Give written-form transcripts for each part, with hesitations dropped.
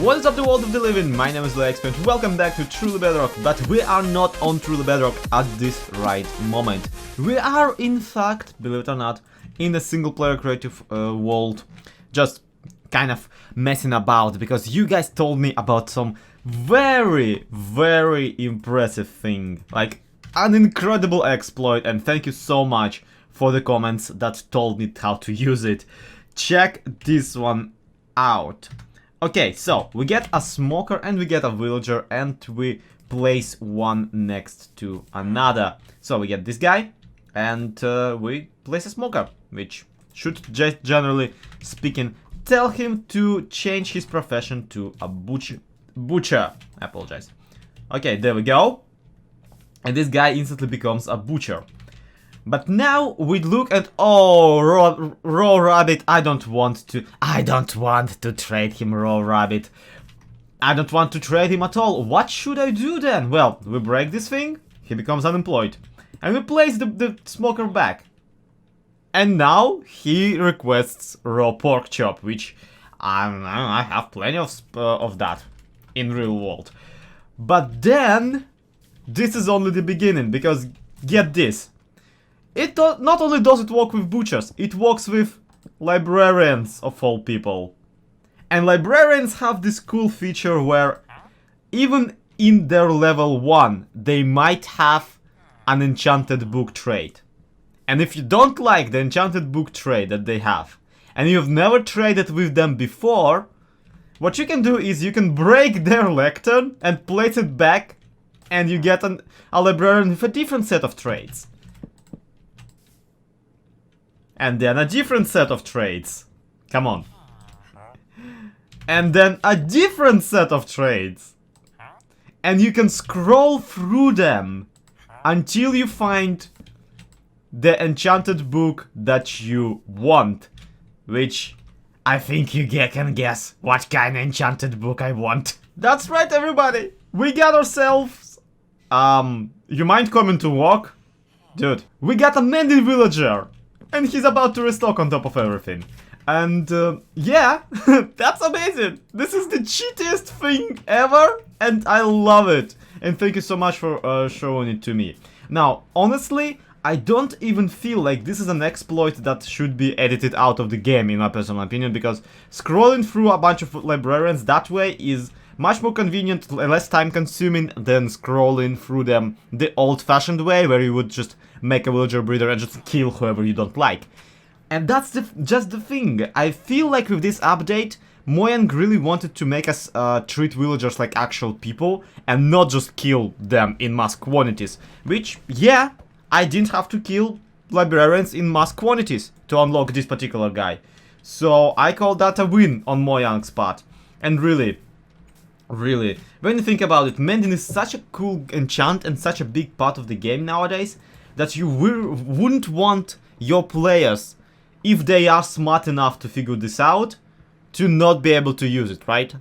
What is up the world of the living? My name is BluJayGames. Welcome back to Truly Bedrock, but we are not on Truly Bedrock at this right moment. We are in fact, believe it or not, in a single player creative world, just kind of messing about because you guys told me about some very impressive thing, like an incredible exploit, and thank you so much for the comments that told me how to use it. Check this one out. Okay, so we get a smoker and we get a villager and we place one next to another. So we get this guy and we place a smoker, which should just generally speaking tell him to change his profession to a butcher. I apologize. Okay, there we go. And this guy instantly becomes a butcher. But now we look at, oh, raw rabbit. I don't want to trade him, raw rabbit. I don't want to trade him at all. What should I do then? Well, we break this thing, he becomes unemployed. And we place the smoker back. And now he requests raw pork chop, which I have plenty of that in real world. But then, this is only the beginning, because get this. It not only does it work with butchers, it works with librarians of all people. And librarians have this cool feature where even in their level 1, they might have an enchanted book trait. And if you don't like the enchanted book trait that they have, and you've never traded with them before, what you can do is you can break their lectern and place it back, and you get a librarian with a different set of traits. And then a different set of traits. Come on. And then a different set of traits. And you can scroll through them until you find the enchanted book that you want. Which I think you can guess what kind of enchanted book I want. That's right, everybody. We got ourselves... you mind coming to walk? Dude, we got a Mending villager. And he's about to restock on top of everything. And, yeah, that's amazing. This is the cheatiest thing ever, and I love it. And thank you so much for showing it to me. Now, honestly, I don't even feel like this is an exploit that should be edited out of the game, in my personal opinion, because scrolling through a bunch of librarians that way is much more convenient, less time consuming than scrolling through them the old-fashioned way, where you would just make a villager breeder and just kill whoever you don't like. And that's just the thing. I feel like with this update, Mojang really wanted to make us treat villagers like actual people and not just kill them in mass quantities. Which, yeah, I didn't have to kill librarians in mass quantities to unlock this particular guy. So I call that a win on Mojang's part. And really, when you think about it, Mending is such a cool enchant and such a big part of the game nowadays that you wouldn't want your players, if they are smart enough to figure this out, to not be able to use it, right?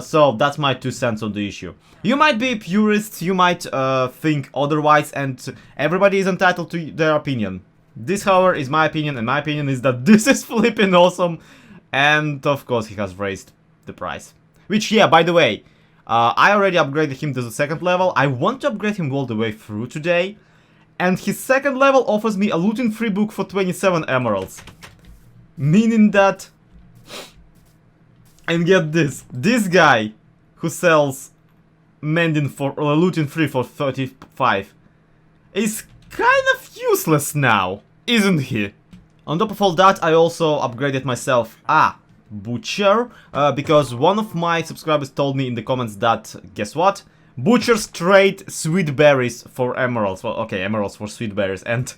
So that's my 2 cents on the issue. You might be purists, you might think otherwise, and everybody is entitled to their opinion. This, however, is my opinion, and my opinion is that this is flipping awesome, and of course he has raised the price. Which, yeah, by the way, I already upgraded him to the 2nd level. I want to upgrade him all the way through today. And his 2nd level offers me a looting free book for 27 emeralds. Meaning that... And get this. This guy who sells Mending for looting free for 35 is kind of useless now, isn't he? On top of all that, I also upgraded myself butcher, because one of my subscribers told me in the comments that, guess what? Butchers trade sweet berries for emeralds. Well, okay, emeralds for sweet berries, and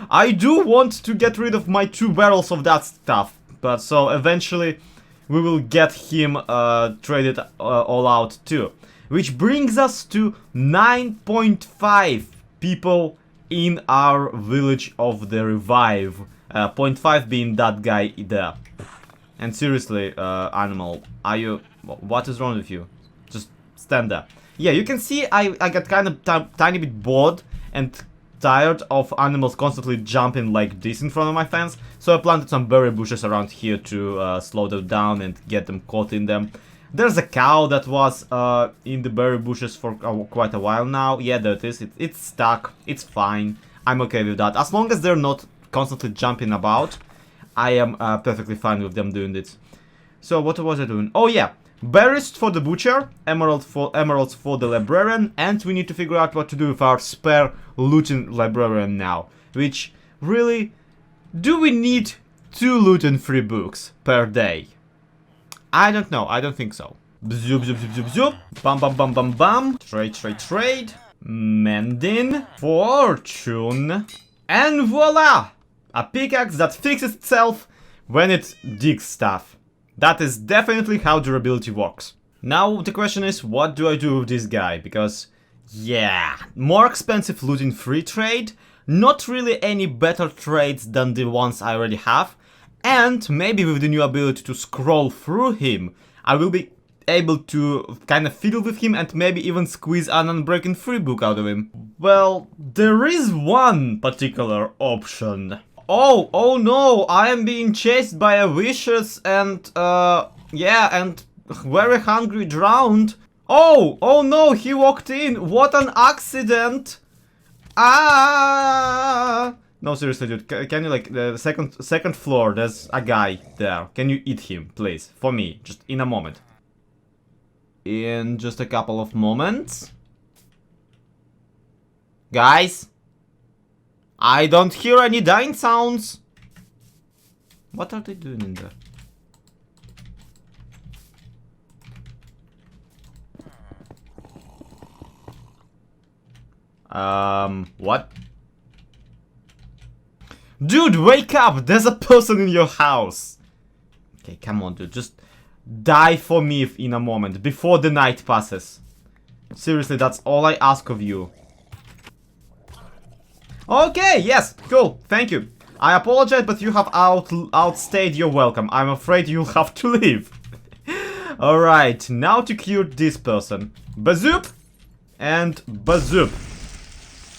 I do want to get rid of my 2 barrels of that stuff. But so eventually we will get him traded all out too. Which brings us to 9.5 people in our village of the revive. 0.5 being that guy there. And seriously, animal, are you... what is wrong with you? Just stand there. Yeah, you can see I got kind of tiny bit bored and tired of animals constantly jumping like this in front of my fence. So I planted some berry bushes around here to slow them down and get them caught in them. There's a cow that was in the berry bushes for quite a while now. Yeah, there it is. It's stuck. It's fine. I'm okay with that. As long as they're not constantly jumping about, I am perfectly fine with them doing this. So what was I doing? Oh yeah, berries for the butcher, emeralds for the librarian, and we need to figure out what to do with our spare looting librarian now. Which, really, do we need 2 loot and 3 books per day? I don't know, I don't think so. Zoop, zoop, zoop, zoop, zoop. Bam, bam, bam, bam, bam. Trade, trade, trade. Mending. Fortune. And voila! A pickaxe that fixes itself when it digs stuff. That is definitely how durability works. Now the question is, what do I do with this guy? Because, yeah, more expensive looting free trade, not really any better trades than the ones I already have, and maybe with the new ability to scroll through him, I will be able to kind of fiddle with him and maybe even squeeze an unbreaking free book out of him. Well, there is one particular option. Oh no, I am being chased by a vicious and, yeah, and very hungry drowned. Oh no, he walked in, what an accident! Ah! No, seriously, dude, can you, like, the second floor, there's a guy there. Can you eat him, please? For me, just in a moment. In just a couple of moments. Guys? I don't hear any dying sounds. What are they doing in there? What? Dude, wake up! There's a person in your house! Okay, come on, dude. Just die for me in a moment, before the night passes. Seriously, that's all I ask of you. Okay, yes, cool, thank you. I apologize, but you have outstayed your welcome. I'm afraid you'll have to leave. Alright, now to cure this person. Bazoop! And bazoop.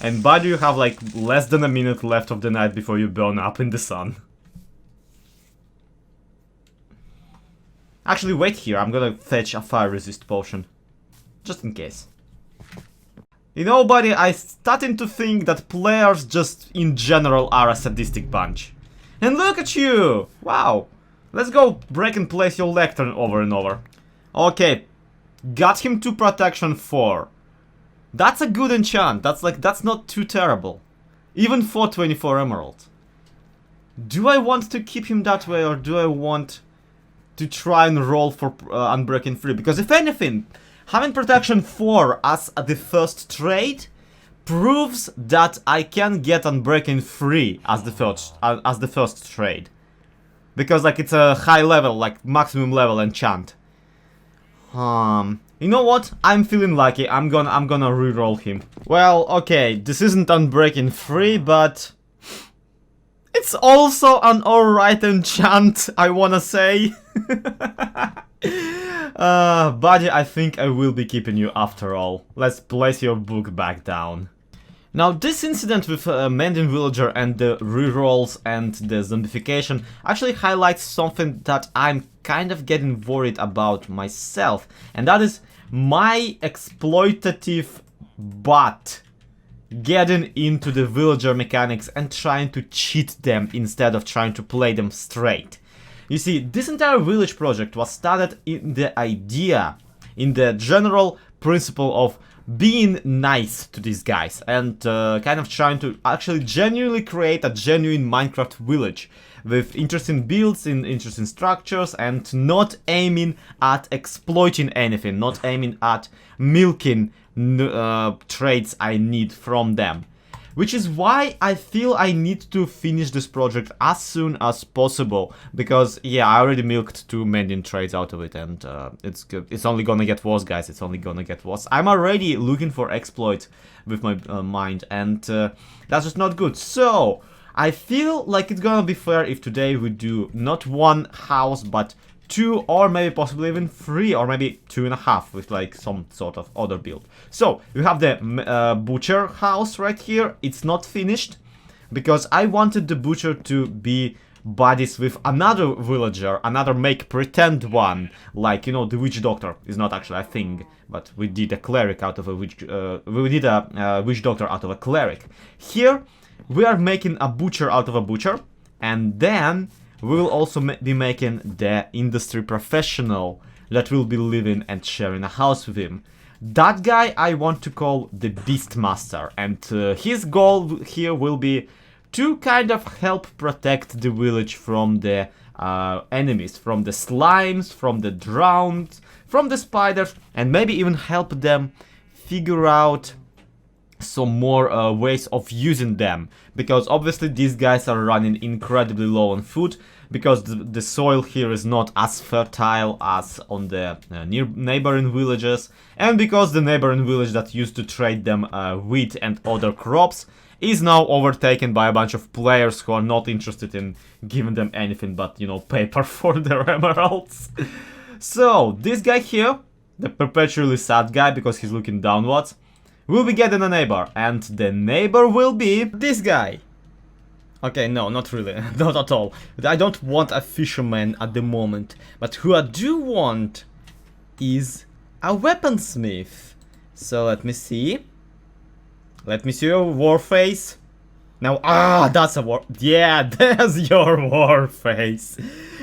And buddy, you have like less than a minute left of the night before you burn up in the sun. Actually, wait here, I'm gonna fetch a fire resist potion. Just in case. You know, buddy, I'm starting to think that players just in general are a sadistic bunch. And look at you! Wow! Let's go break and place your lectern over and over. Okay, got him to protection 4. That's a good enchant, that's not too terrible. Even for 24 emeralds. Do I want to keep him that way, or do I want to try and roll for unbreaking 3? Because if anything, having protection 4 as the first trade proves that I can get unbreaking 3 as the first trade. Because like it's a high level, like maximum level enchant. You know what? I'm feeling lucky. I'm gonna reroll him. Well, okay, this isn't unbreaking 3, but it's also an alright enchant, I wanna say. Buddy, I think I will be keeping you after all. Let's place your book back down. Now, this incident with Mending Villager and the rerolls and the zombification actually highlights something that I'm kind of getting worried about myself. And that is my exploitative butt getting into the villager mechanics and trying to cheat them instead of trying to play them straight. You see, this entire village project was started in the idea, in the general principle of being nice to these guys and kind of trying to actually genuinely create a genuine Minecraft village with interesting builds in interesting structures and not aiming at exploiting anything, not aiming at milking traits I need from them. Which is why I feel I need to finish this project as soon as possible. Because, yeah, I already milked 2 mending trades out of it and it's good. It's only gonna get worse, guys. It's only gonna get worse. I'm already looking for exploits with my mind and that's just not good. So, I feel like it's gonna be fair if today we do not 1 house but 2 or maybe possibly even 3 or maybe 2.5 with like some sort of other build. So you have the butcher house right here. It's not finished because I wanted the butcher to be buddies with another villager, another make pretend one, like, you know, the witch doctor is not actually a thing, but we did a cleric out of a witch, we did a witch doctor out of a cleric. Here, we are making a butcher out of a butcher, and then we will also be making the industry professional that will be living and sharing a house with him. That guy I want to call the beastmaster, and his goal here will be to kind of help protect the village from the enemies, from the slimes, from the drowned, from the spiders, and maybe even help them figure out some more ways of using them, because obviously these guys are running incredibly low on food, because the soil here is not as fertile as on the neighboring villages, and because the neighboring village that used to trade them wheat and other crops is now overtaken by a bunch of players who are not interested in giving them anything but, you know, paper for their emeralds. So, this guy here, the perpetually sad guy because he's looking downwards, will be getting a neighbor, and the neighbor will be this guy. Okay, no, not really, not at all. I don't want a fisherman at the moment, but who I do want is a weaponsmith. So let me see. Let me see your war face. Now, that's a war. Yeah, there's your war face.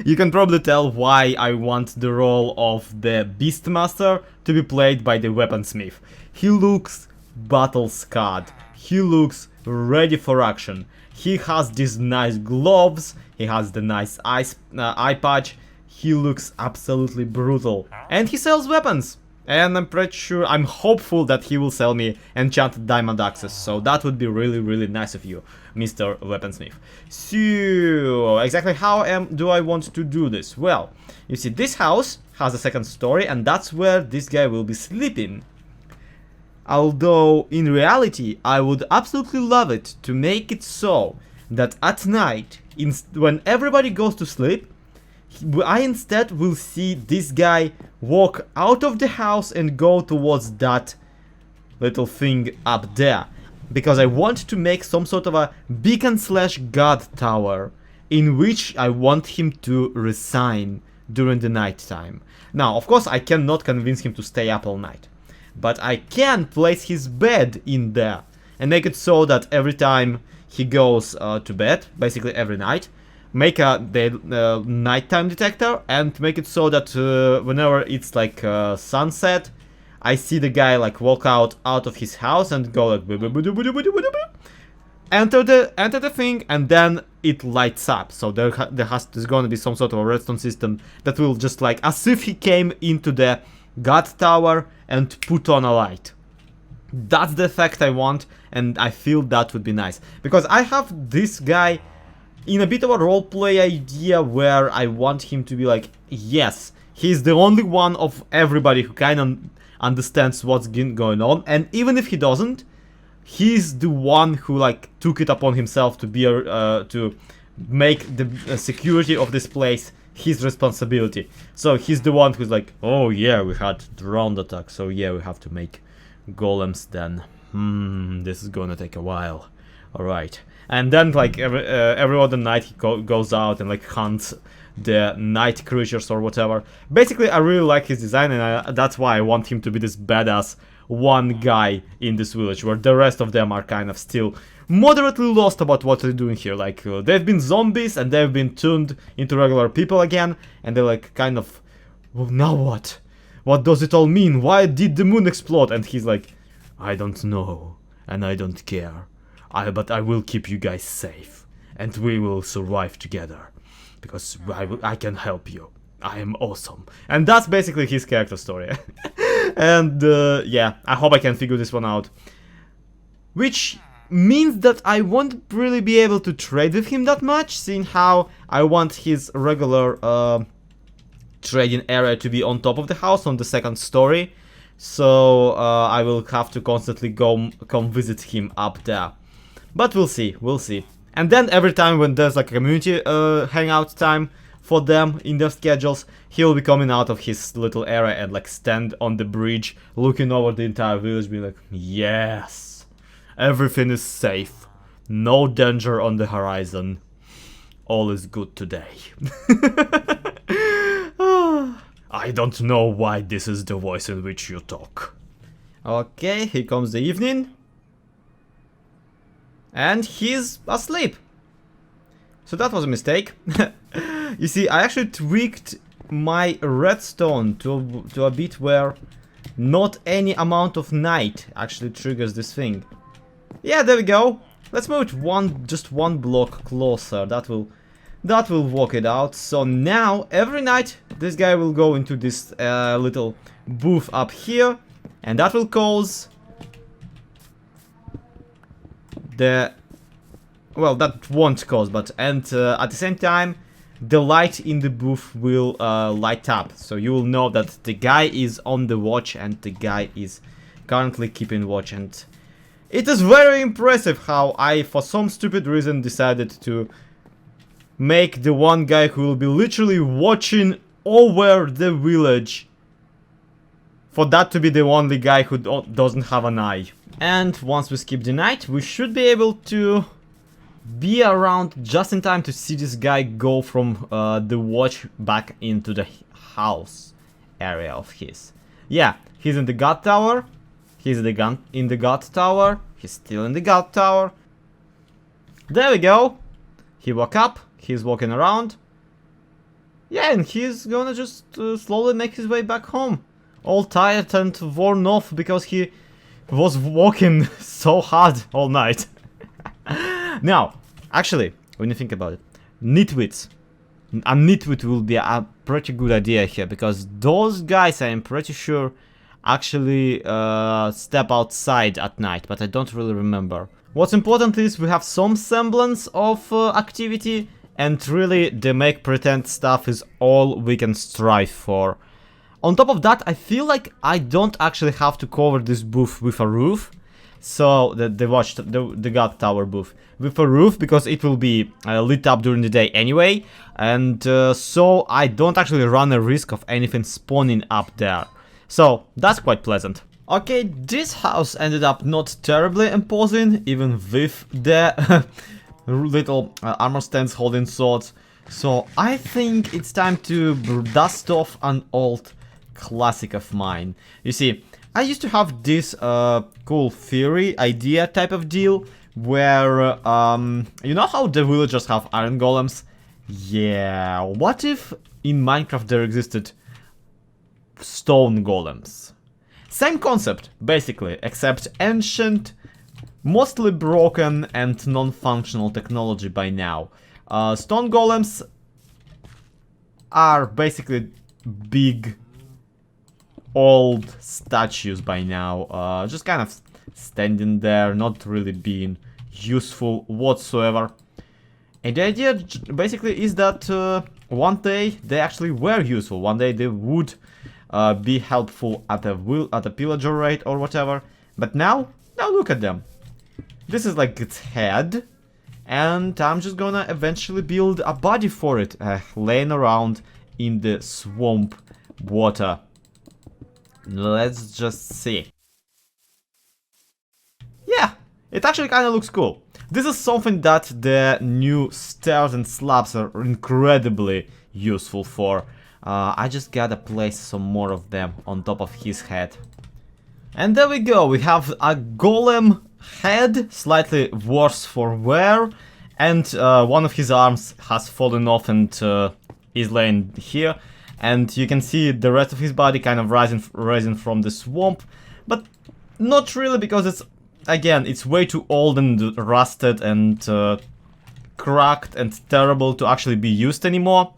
You can probably tell why I want the role of the beastmaster to be played by the weaponsmith. He looks battle scarred. He looks ready for action. He has these nice gloves. He has the nice eye patch. He looks absolutely brutal. And he sells weapons. And I'm pretty sure, I'm hopeful that he will sell me enchanted diamond axes. So that would be really, really nice of you, Mr. Weaponsmith. So, exactly how do I want to do this? Well, you see, this house has a second story, and that's where this guy will be sleeping. Although, in reality, I would absolutely love it to make it so that at night, when everybody goes to sleep, I instead will see this guy walk out of the house and go towards that little thing up there. Because I want to make some sort of a beacon/guard tower in which I want him to resign during the night time. Now, of course, I cannot convince him to stay up all night. But I can place his bed in there and make it so that every time he goes to bed, basically every night, make a nighttime detector and make it so that whenever it's like sunset, I see the guy like walk out of his house and go like enter the thing, and then it lights up. So there's gonna be some sort of a redstone system that will just like as if he came into the guard tower and put on a light. That's the effect I want, and I feel that would be nice. Because I have this guy in a bit of a roleplay idea where I want him to be like, yes, he's the only one of everybody who kind of understands what's going on, and even if he doesn't, he's the one who like took it upon himself to be to make the security of this place his responsibility. So he's the one who's like, oh yeah, we had drone attack, so yeah, we have to make golems then. This is gonna take a while. Alright. And then like every other night he goes out and like hunts the night creatures or whatever. Basically, I really like his design, and that's why I want him to be this badass one guy in this village, where the rest of them are kind of still moderately lost about what they're doing here. Like, they've been zombies and they've been turned into regular people again, and they're like kind of, well, now what? What does it all mean? Why did the moon explode? And he's like, I don't know, and I don't care. But I will keep you guys safe, and we will survive together, because I can help you. I am awesome. And that's basically his character story. And yeah, I hope I can figure this one out. Which means that I won't really be able to trade with him that much, seeing how I want his regular trading area to be on top of the house, on the second story. So I will have to constantly come visit him up there. But we'll see, we'll see. And then every time when there's like a community hangout time for them in their schedules, he'll be coming out of his little area and like stand on the bridge, looking over the entire village, being like, yes, everything is safe, no danger on the horizon. all is good today. I don't know why this is the voice in which you talk. Okay, here comes the evening. And he's asleep. So that was a mistake. You see, I actually tweaked my redstone to a bit where not any amount of night actually triggers this thing. Yeah, there we go. Let's move it just one block closer. That will work it out. So now every night this guy will go into this little booth up here, and that will cause the, well, that won't cause, but at the same time the light in the booth will light up, so you will know that the guy is on the watch and the guy is currently keeping watch. And it is very impressive how I, for some stupid reason, decided to make the one guy who will be literally watching over the village, for that to be the only guy who doesn't have an eye. And once we skip the night, we should be able to be around just in time to see this guy go from the watch back into the house area of his. Yeah, he's in the god tower. He's in the god tower. He's still in the god tower. There we go. He woke up. He's walking around. Yeah, and he's gonna just slowly make his way back home. All tired and worn off because he was walking so hard all night. Now, actually, when you think about it, nitwits. A nitwit will be a pretty good idea here, because those guys, I am pretty sure, actually step outside at night, but I don't really remember. What's important is we have some semblance of activity, and really the make pretend stuff is all we can strive for. On top of that, I feel like I don't actually have to cover this booth with a roof. So, the god tower booth with a roof, because it will be lit up during the day anyway. And so I don't actually run a risk of anything spawning up there. So, that's quite pleasant. Okay, this house ended up not terribly imposing, even with the little armor stands holding swords. So, I think it's time to dust off an old classic of mine. You see, I used to have this cool theory, idea type of deal, where, you know how the villagers have iron golems? Yeah, what if in Minecraft there existed stone golems? Same concept, basically, except ancient, mostly broken and non-functional technology by now. Stone golems are basically big old statues by now, just kind of standing there, not really being useful whatsoever. And the idea basically is that one day they actually were useful, one day they would be helpful at a pillager rate or whatever. But now look at them. This is like its head, and I'm just gonna eventually build a body for it, laying around in the swamp water. Let's just see. Yeah, it actually kind of looks cool. This is something that the new stairs and slabs are incredibly useful for. I just gotta place some more of them on top of his head. And there we go, we have a golem head, slightly worse for wear, and one of his arms has fallen off and is laying here. And you can see the rest of his body kind of rising from the swamp, but not really, because it's, again, it's way too old and rusted and cracked and terrible to actually be used anymore.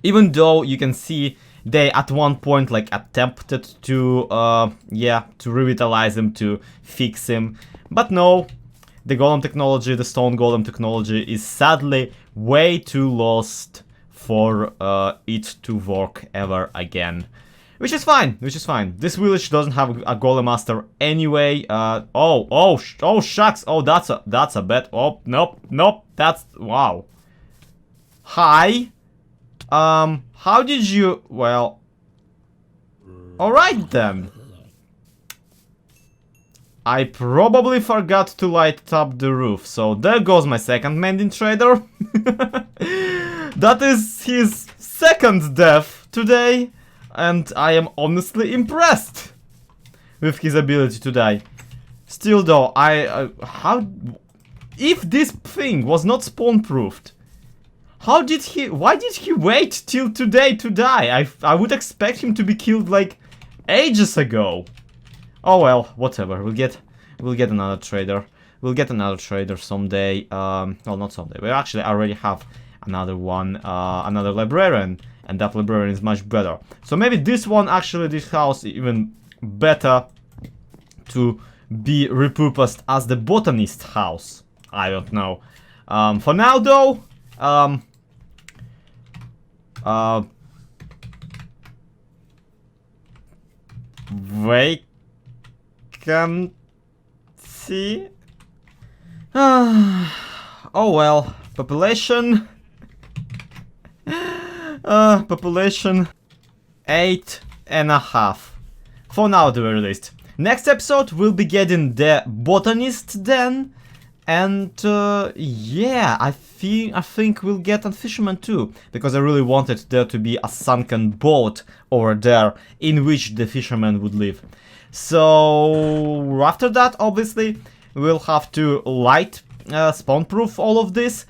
Even though you can see they at one point like attempted to, yeah, to revitalize him, to fix him, but no, the golem technology, the stone golem technology is sadly way too lost for it to work ever again. Which is fine, This village doesn't have a golem master anyway. Oh shucks. Oh, that's a bet. Oh, nope. That's, wow. Hi. How did you, well, alright then. I probably forgot to light up the roof, so there goes my second mending trader. That is his second death today, and I am honestly impressed with his ability to die. Still though, how... If this thing was not spawn-proofed, why did he wait till today to die? I would expect him to be killed like ages ago. Oh well, whatever. We'll get another trader. We'll get another trader someday. Well, not someday. We actually already have another one, another librarian, and that librarian is much better. So maybe this house even better to be repurposed as the botanist house. I don't know. For now though, vacancy. Oh well, population. Population 8.5. For now, at the very least. Next episode, we'll be getting the botanist then. And yeah, I think we'll get a fisherman too, because I really wanted there to be a sunken boat over there in which the fisherman would live. So after that, obviously, we'll have to light, spawn-proof all of this,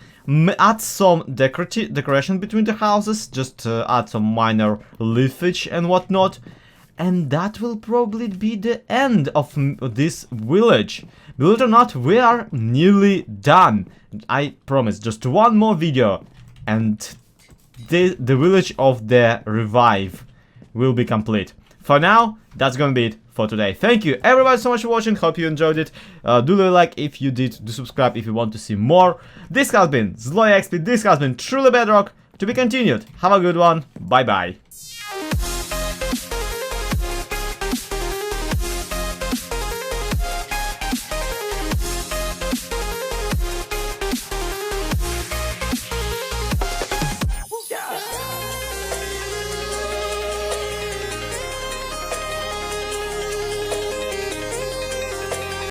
add some decoration between the houses, just add some minor leafage and whatnot. And that will probably be the end of this village. Believe it or not, we are nearly done. I promise, just one more video and the village of the revive will be complete. For now, that's gonna be it for today. Thank you everybody so much for watching, hope you enjoyed it. Do leave a like if you did, do subscribe if you want to see more. This has been ZloyXP, this has been Truly Bedrock, to be continued. Have a good one, bye bye.